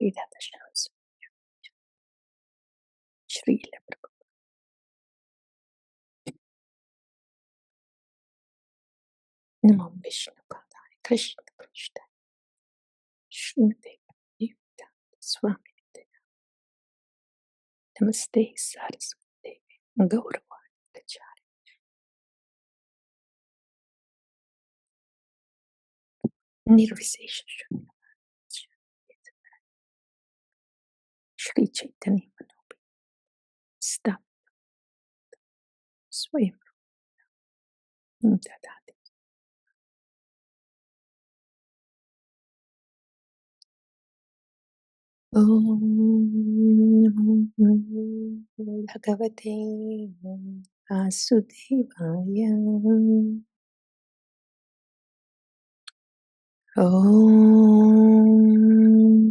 Shri Radha Śrī Bhagavān. Namo Vishnu Padaya Krishna Kṛṣṇa Śrīmate Bhakti Swami Namaste Saraswati Gauravān Nirvisesha Shri Chaitanya Manobi Stop Swayam Dadati. Om Namo Bhagavate Vasudevaya. Om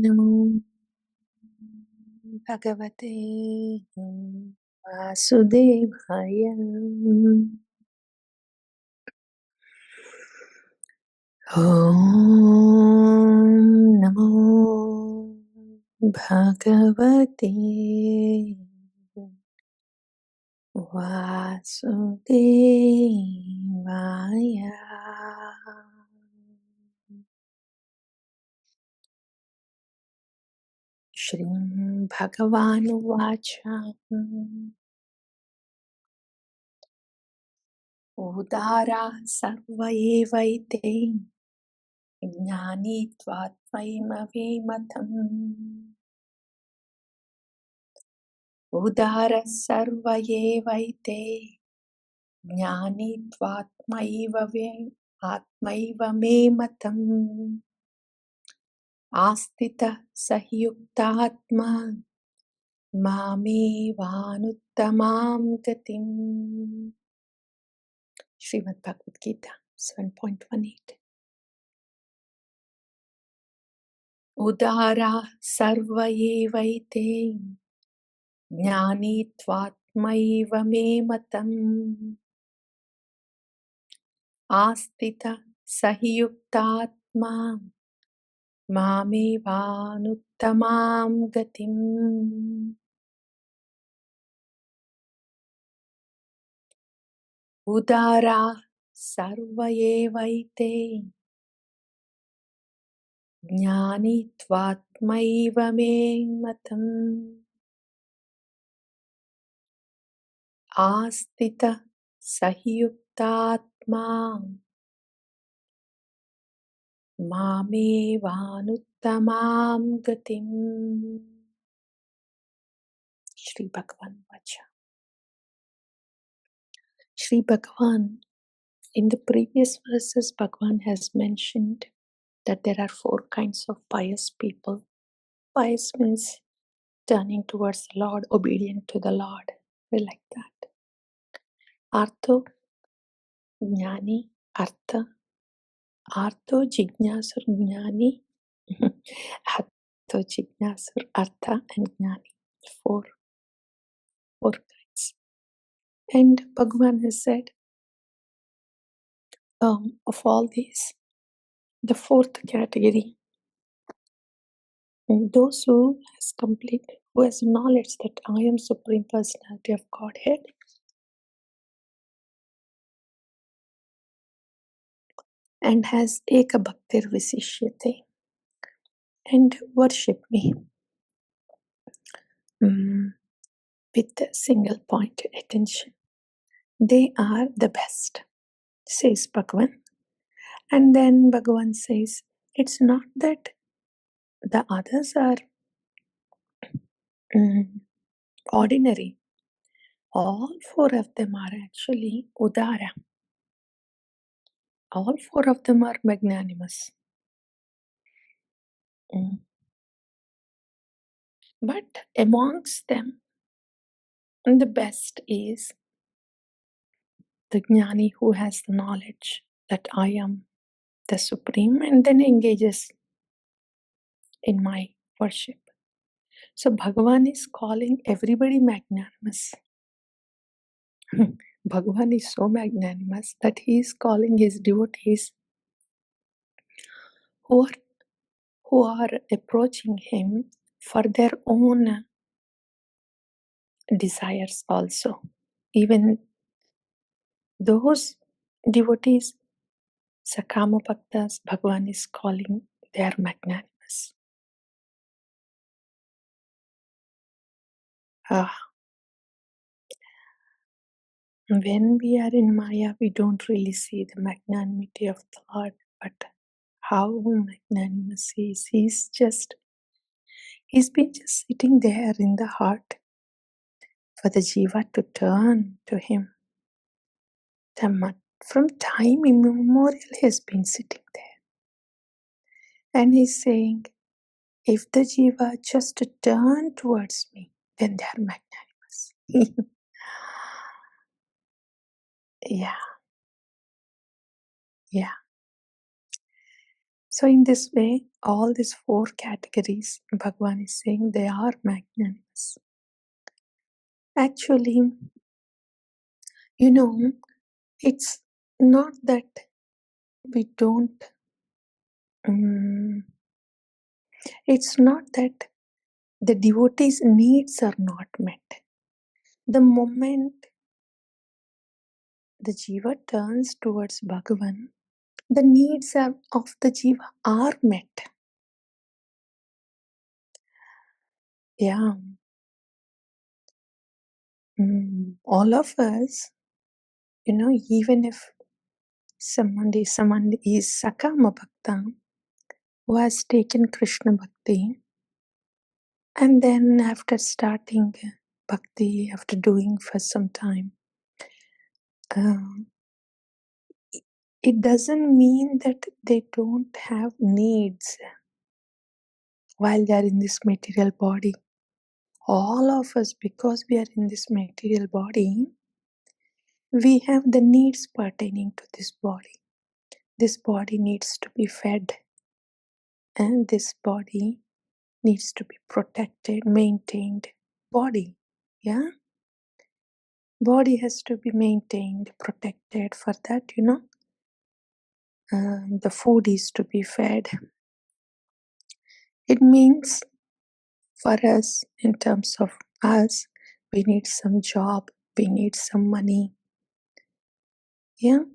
Namo Bhagavate Vasudevaya. Om Namo Bhagavate Vasudevaya. Śrī Bhagavān Vacha udārāḥ sarva evaite jñānī tvātmaimavēmatam udārāḥ sarva evaite jñānī tvātmaivamematam āstita sahyuktātma māmevānuttamām gatim. Srimad Bhagavad Gita 7.18. Udārāḥ sarva evaite jñānī tvātmaivamematam āstita sahyuktātma māmevānuttamām gatim. Udārāḥ sarva evaite jñānī tvātmaivamematam āstita sahyuktātma māmevānuttamām gatim. Śrī Bhagavān Vacha. Śrī Bhagavān, in the previous verses, Bhagavān has mentioned that there are 4 kinds of pious people. Pious means turning towards the Lord, obedient to the Lord. We like that. Artho, jñānī, artha. Artho, jñāsur, jñānī. Artho, jñāsur, artha and jñānī. 4 kinds. And Bhagavān has said, of all these, the 4th category, those who has knowledge that I am Supreme Personality of Godhead, and has eka bhaktir visishyate, and worship me with a single point attention. They are the best, says Bhagavan. And then Bhagavan says, it's not that the others are ordinary. All 4 of them are actually udārāḥ. All 4 of them are magnanimous. But amongst them, the best is the jñānī who has the knowledge that I am the Supreme and then engages in my worship. So Bhagavan is calling everybody magnanimous. Bhagavan is so magnanimous that he is calling his devotees who are approaching him for their own desires also. Even those devotees, Sakama Bhaktas, Bhagavan is calling, they are magnanimous. When we are in Maya, we don't really see the magnanimity of the Lord, but how magnanimous He is. He's been just sitting there in the heart for the jiva to turn to Him. From time immemorial, He has been sitting there. And He's saying, if the jiva just turn towards me, then they are magnanimous. Yeah. So in this way, all these four categories, Bhagavan is saying they are magnanimous. Actually, it's not that we don't, it's not that the devotee's needs are not met. The moment the jiva turns towards Bhagavan, the needs of the jiva are met. Yeah. All of us, even if someone is Sakama Bhakta who has taken Kṛṣṇa Bhakti, and then after starting Bhakti, after doing for some time, it doesn't mean that they don't have needs while they are in this material body. All of us, because we are in this material body, we have the needs pertaining to this body. This body needs to be fed, and this body needs to be protected, maintained. Body, yeah? Body has to be maintained, protected. For that, the food is to be fed. It means for us, in terms of us, we need some job, we need some money. Yeah?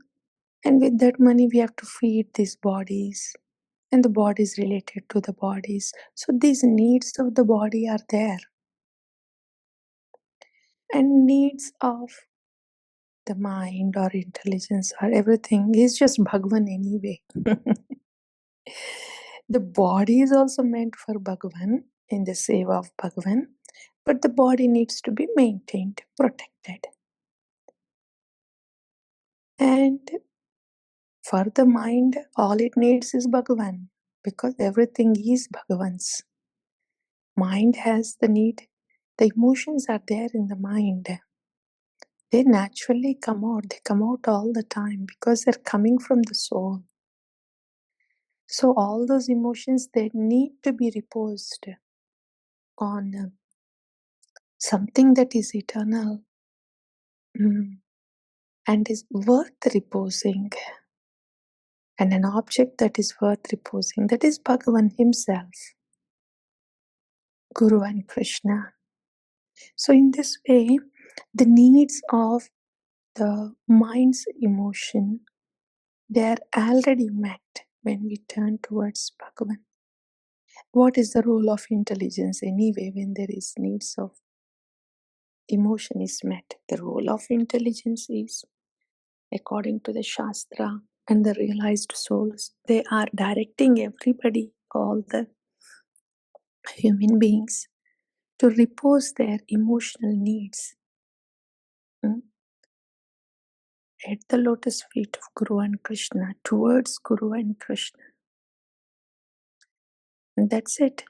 And with that money, we have to feed these bodies, and the bodies related to the bodies. So these needs of the body are there. And needs of the mind or intelligence or everything is just Bhagavan anyway. The body is also meant for Bhagavan, in the seva of Bhagavan, but the body needs to be maintained, protected. And for the mind, all it needs is Bhagavan, because everything is Bhagavan's. Mind has the need, the emotions are there in the mind. They naturally come out, they come out all the time because they're coming from the soul. So all those emotions, they need to be reposed on something that is eternal and is worth reposing, and an object that is worth reposing, that is Bhagavan Himself, Guru and Kṛṣṇa. So in this way, the needs of the mind's emotion, they are already met when we turn towards Bhagavan. What is the role of intelligence anyway when there is needs of emotion is met? The role of intelligence is, according to the Shastra and the realized souls, they are directing everybody, all the human beings, to repose their emotional needs at the lotus feet of Guru and Kṛṣṇa, towards Guru and Kṛṣṇa. And that's it.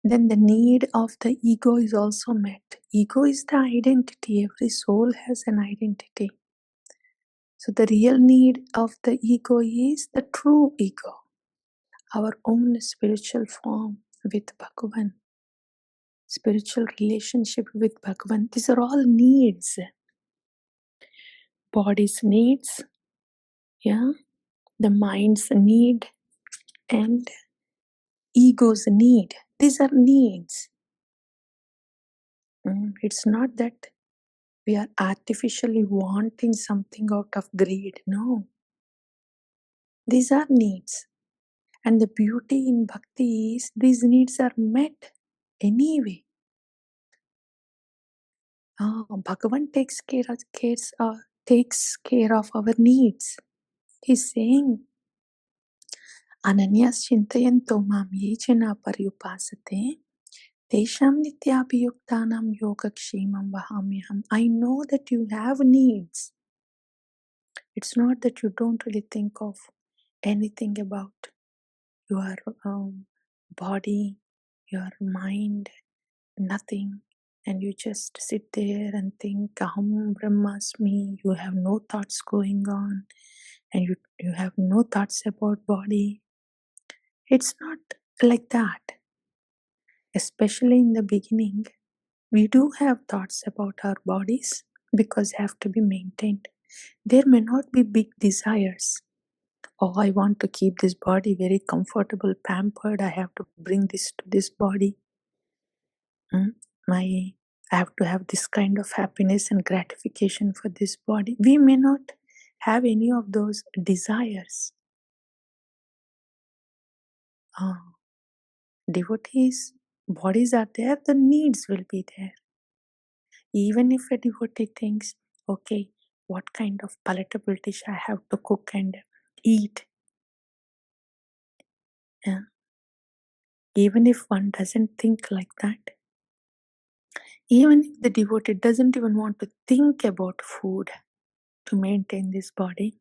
Then the need of the ego is also met. Ego is the identity. Every soul has an identity. So the real need of the ego is the true ego, our own spiritual form with Bhagavan, spiritual relationship with Bhagavan. These are all needs. Body's needs, the mind's need, and ego's need. These are needs. It's not that we are artificially wanting something out of greed. No. These are needs. And the beauty in Bhakti is these needs are met anyway. Bhagavan takes care of our needs. He's saying, Ananyas chintayanto mam ye jana paryupasate tesham nityabhiyuktanam yogakshemam vahamyaham. I know that you have needs. It's not that you don't really think of anything about your body, your mind, nothing. And you just sit there and think, Aham Brahmasmi. You have no thoughts going on. And you have no thoughts about body. It's not like that. Especially in the beginning, we do have thoughts about our bodies because they have to be maintained. There may not be big desires. Oh, I want to keep this body very comfortable, pampered. I have to bring this to this body. I have to have this kind of happiness and gratification for this body. We may not have any of those desires. Devotees' bodies are there, the needs will be there. Even if a devotee thinks, okay, what kind of palatable dish I have to cook and eat. Even if one doesn't think like that, even if the devotee doesn't even want to think about food to maintain this body,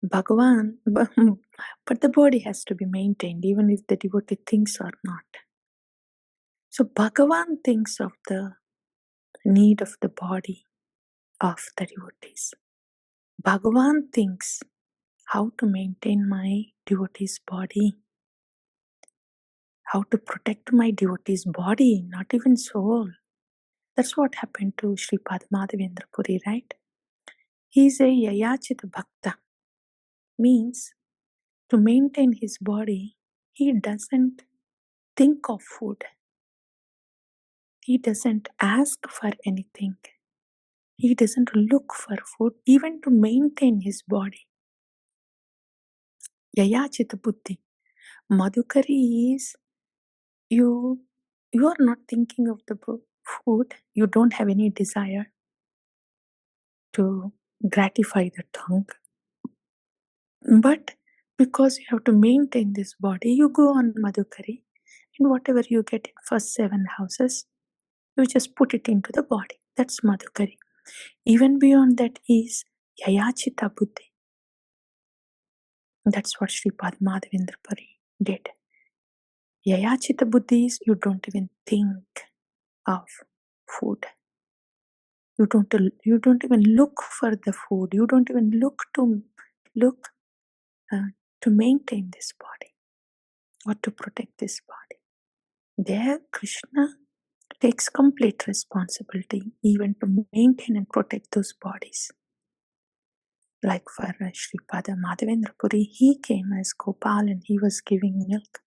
Bhagavan, but the body has to be maintained even if the devotee thinks or not. So Bhagavan thinks of the need of the body of the devotees. Bhagavan thinks how to maintain my devotee's body, how to protect my devotee's body, not even soul. That's what happened to Śrīpad Madhavendra Puri, right? He's a Yayachita Bhakta. Means to maintain his body, he doesn't think of food. He doesn't ask for anything. He doesn't look for food even to maintain his body. Yayachita Buddhi. Madhukari is you are not thinking of the food. You don't have any desire to gratify the tongue. But because you have to maintain this body, you go on Madhukari, and whatever you get in first 7 houses, you just put it into the body. That's Madhukari. Even beyond that is Yayachita Buddhi. That's what Śrīpad Madhavendra Puri did. Yayachita Buddhi is you don't even think of food. You don't even look for the food. You don't even look to maintain this body or to protect this body. There, Kṛṣṇa takes complete responsibility even to maintain and protect those bodies. Like for Śrīpada Madhavendra Puri, he came as Gopal and he was giving milk.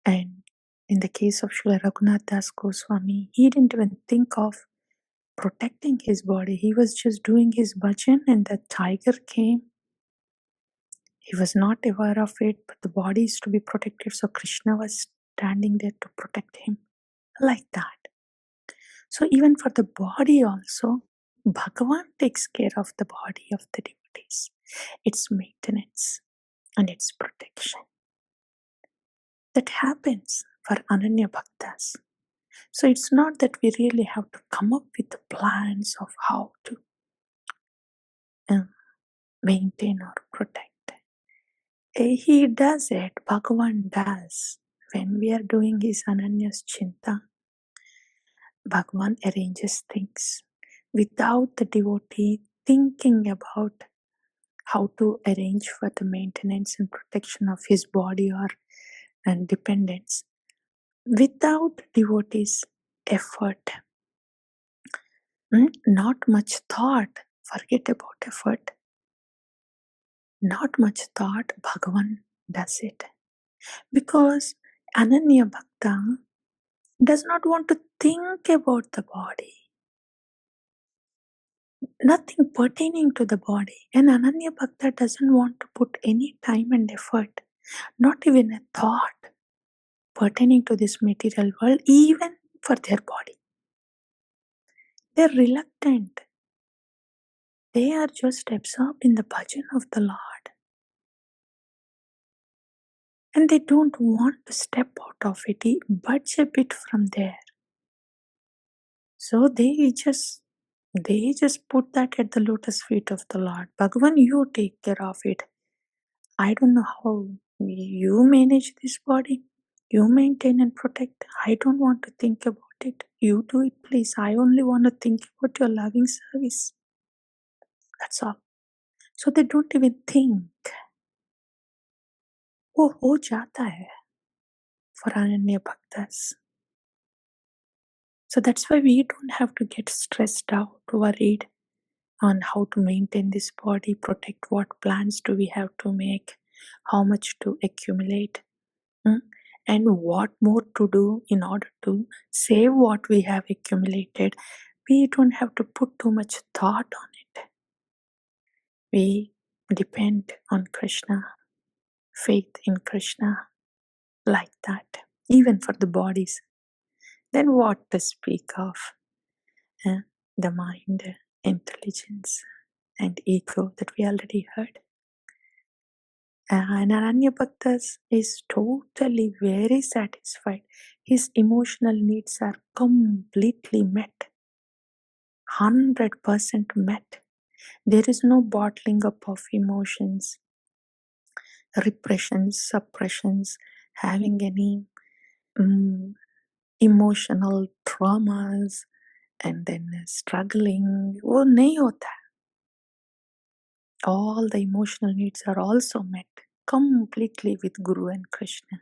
And in the case of Srila Raghunath Das Goswami, he didn't even think of protecting his body. He was just doing his bhajan and the tiger came. He was not aware of it, but the body is to be protected. So Kṛṣṇa was standing there to protect him. Like that. So even for the body also, Bhagavan takes care of the body of the devotees. Its maintenance and its protection. That happens for Ananya Bhaktas. So it's not that we really have to come up with the plans of how to maintain or protect. He does it, Bhagavan does. When we are doing his Ananya's Chinta, Bhagavan arranges things without the devotee thinking about how to arrange for the maintenance and protection of his body or and dependence. Without devotee's effort, not much thought, forget about effort, not much thought, Bhagavan does it. Because Ananya Bhakta does not want to think about the body, nothing pertaining to the body. And Ananya Bhakta doesn't want to put any time and effort, not even a thought pertaining to this material world, even for their body. They're reluctant. They are just absorbed in the bhajan of the Lord. And they don't want to step out of it, budge a bit from there. So they just put that at the lotus feet of the Lord. Bhagavan, you take care of it. I don't know how you manage this body. You maintain and protect. I don't want to think about it. You do it, please. I only want to think about your loving service. That's all. So they don't even think. वो हो जाता है for Ananya Bhaktas. So that's why we don't have to get stressed out, worried on how to maintain this body, protect what plans do we have to make, how much to accumulate, and what more to do in order to save what we have accumulated. We don't have to put too much thought on it. We depend on Kṛṣṇa, faith in Kṛṣṇa, like that, even for the bodies. Then what to speak of the mind, intelligence, and ego that we already heard. And Ananya Bhaktas is totally very satisfied. His emotional needs are completely met, 100% met. There is no bottling up of emotions, repressions, suppressions, having any emotional traumas, and then struggling. वो नहीं होता. All the emotional needs are also met completely with Guru and Kṛṣṇa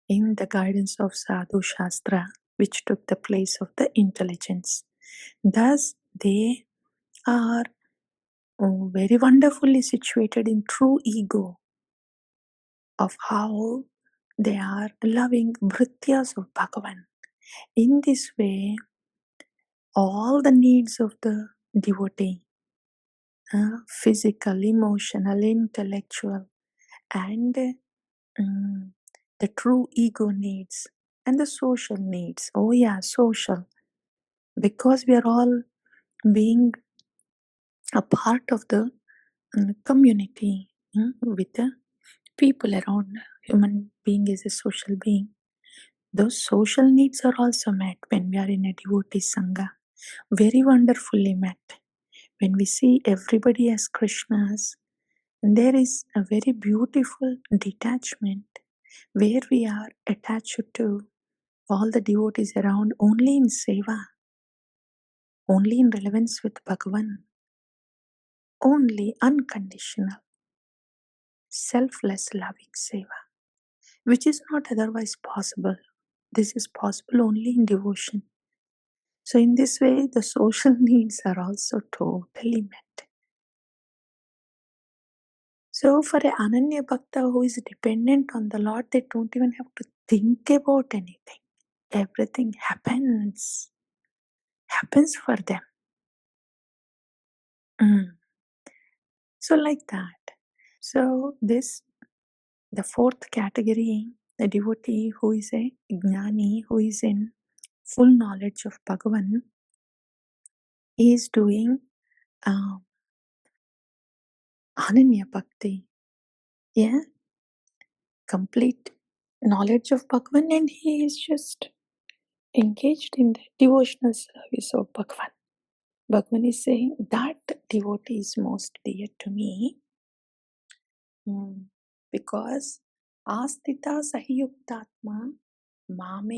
in the guidance of Sadhu Shastra, which took the place of the intelligence. Thus, they are very wonderfully situated in true ego of how they are loving bhrityas of Bhagavan. In this way, all the needs of the devotee, physical, emotional, intellectual, and the true ego needs and the social needs. Oh yeah, social. Because we are all being a part of the community with the people around. Human being is a social being. Those social needs are also met when we are in a devotee sangha. Very wonderfully met. When we see everybody as Krishnas, there is a very beautiful detachment where we are attached to all the devotees around only in seva, only in relevance with Bhagavan, only unconditional, selfless loving seva, which is not otherwise possible. This is possible only in devotion. So in this way, the social needs are also totally met. So for an Ananya Bhakta who is dependent on the Lord, they don't even have to think about anything. Everything happens for them. So like that. So the fourth category, the devotee who is a jñānī, who is in full knowledge of Bhagavan, is doing Ananya Bhakti. Yeah, complete knowledge of Bhagavan, and he is just engaged in the devotional service of Bhagavan. Bhagavan is saying that devotee is most dear to me because astita sahiyuktatma mama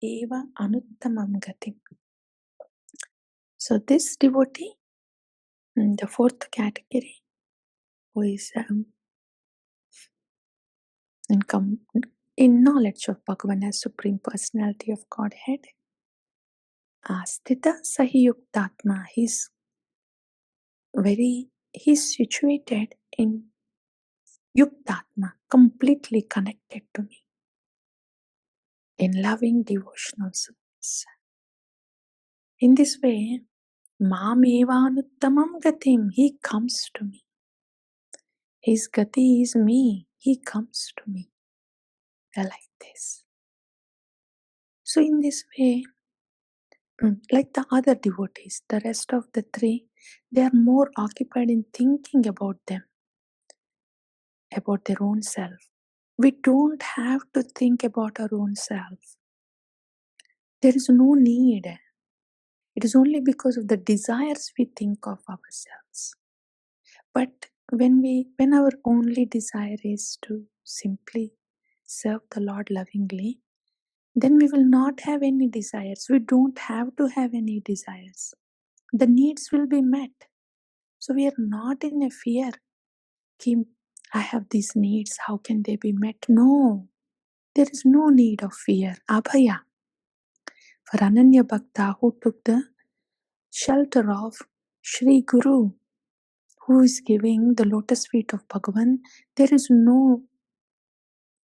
eva anuttamam gatim. So this devotee, the fourth category, who is in knowledge of Bhagavan as Supreme Personality of Godhead, astita sahiyuktatma, he's situated in Yuktatma, completely connected to me in loving devotional service. In this way, Māmevanuttamam gatim, he comes to me. His gati is me, he comes to me. Like this. So in this way, like the other devotees, the rest of the three, they are more occupied in thinking about them, about their own self. We don't have to think about our own self. There is no need. It is only because of the desires we think of ourselves. But when our only desire is to simply serve the Lord lovingly, then we will not have any desires. We don't have to have any desires. The needs will be met. So we are not in a fear. Kim, I have these needs. How can they be met? No. There is no need of fear. Abhaya. For Ananya Bhakta who took the shelter of Śrī Guru, who is giving the lotus feet of Bhagavan, there is no,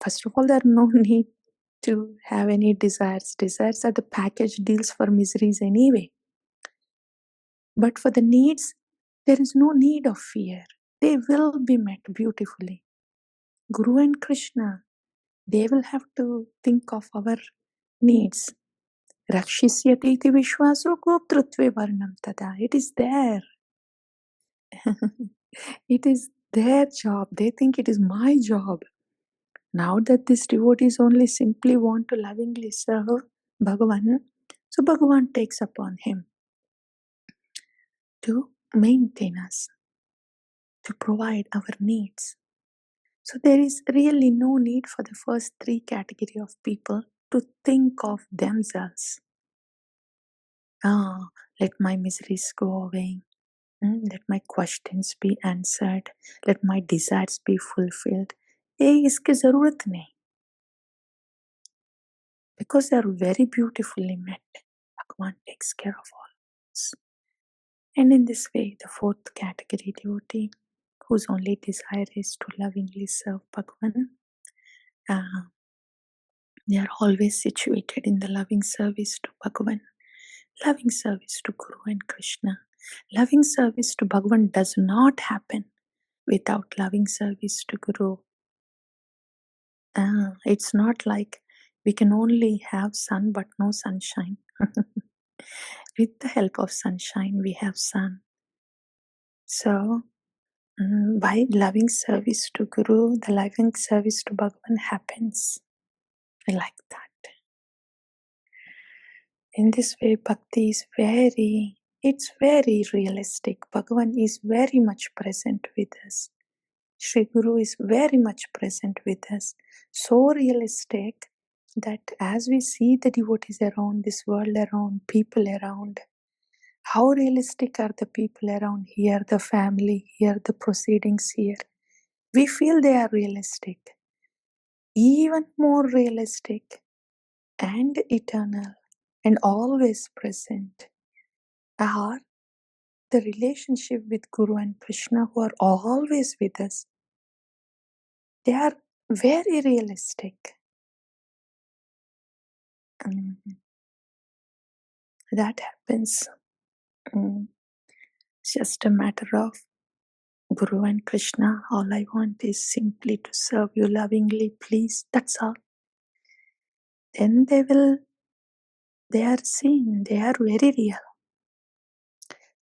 first of all, there are no need to have any desires. Desires are the package deals for miseries anyway. But for the needs, there is no need of fear. They will be met beautifully. Guru and Kṛṣṇa, they will have to think of our needs. Rakshisyate iti vishvaso goptrutve varnam tada. It is there. It is their job. They think it is my job. Now that these devotees only simply want to lovingly serve Bhagavan, so Bhagavan takes upon him to maintain us, to provide our needs. So there is really no need for the first three category of people to think of themselves. Let my miseries go away. Let my questions be answered. Let my desires be fulfilled. इसकी ज़रूरत नहीं. Because they are very beautifully met. Bhagavan takes care of all this. And in this way, the fourth category devotee, whose only desire is to lovingly serve Bhagavan, they are always situated in the loving service to Bhagavan, loving service to Guru and Kṛṣṇa. Loving service to Bhagavan does not happen without loving service to Guru. It's not like we can only have sun but no sunshine. With the help of sunshine, we have sun. So, by loving service to Guru, the loving service to Bhagavan happens like that. In this way, Bhakti is very realistic. Bhagavan is very much present with us. Śrī Guru is very much present with us. So realistic that as we see the devotees around, this world around, people around, how realistic are the people around here, the family here, the proceedings here. We feel they are realistic. Even more realistic and eternal and always present are the relationship with Guru and Kṛṣṇa, who are always with us. They are very realistic. That happens. It's just a matter of Guru and Kṛṣṇa. All I want is simply to serve you lovingly, please. That's all. Then they are seen. They are very real.